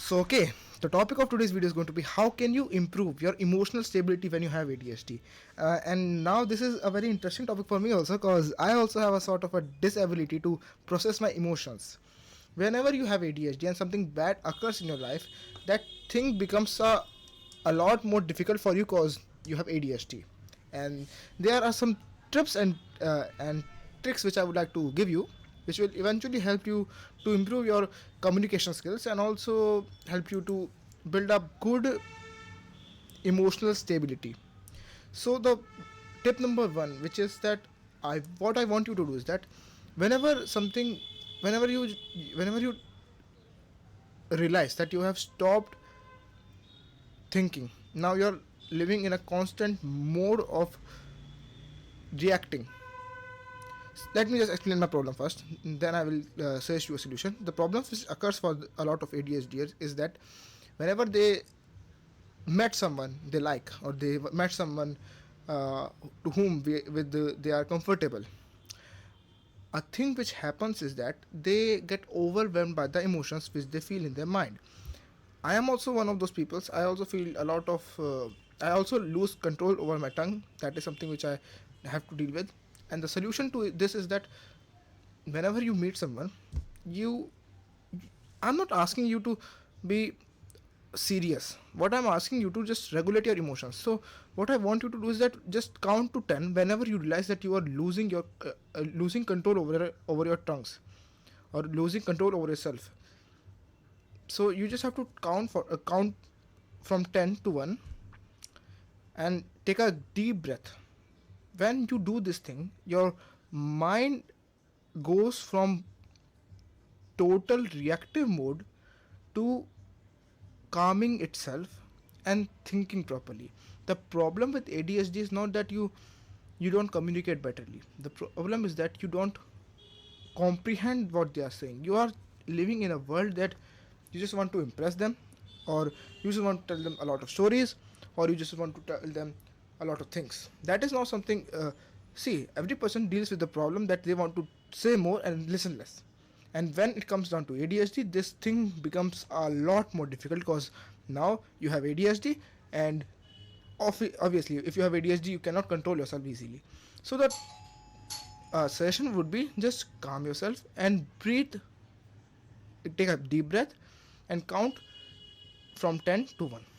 So, okay, the topic of today's video is going to be how can you improve your emotional stability when you have ADHD. And now this is a very interesting topic for me also, because I also have a sort of a disability to process my emotions. Whenever you have ADHD and something bad occurs in your life, that thing becomes a lot more difficult for you because you have ADHD. And there are some tips and tricks which I would like to give you, which will eventually help you to improve your communication skills and also help you to build up good emotional stability. So the tip number one, which is that what I want you to do is that whenever something, whenever you realize that you have stopped thinking, now you're living in a constant mode of reacting. Let me just explain my problem first, then I will suggest you a solution. The problem which occurs for a lot of ADHDers is that whenever they met someone they like, or they met someone to whom they are comfortable, a thing which happens is that they get overwhelmed by the emotions which they feel in their mind. I am also one of those people. I also feel a lot of I also lose control over my tongue. That is something which I have to deal with. And the solution to this is that whenever you meet someone, you I'm not asking you to be serious. What I'm asking you to just regulate your emotions. So what I want you to do is that just count to 10 whenever you realize that you are losing control over your tongues, or losing control over yourself. So you just have to count from 10 to 1 and take a deep breath. When you do this thing, your mind goes from total reactive mode to calming itself and thinking properly. The problem with ADHD is not that you don't communicate betterly. The problem is that you don't comprehend what they are saying. You are living in a world that you just want to impress them, or you just want to tell them a lot of stories, or you just want to tell them a lot of things. That is not something. See, every person deals with the problem that they want to say more and listen less. And when it comes down to ADHD, this thing becomes a lot more difficult, because now you have ADHD, and obviously if you have ADHD you cannot control yourself easily. So that suggestion would be just calm yourself and breathe. Take a deep breath and count from 10 to 1.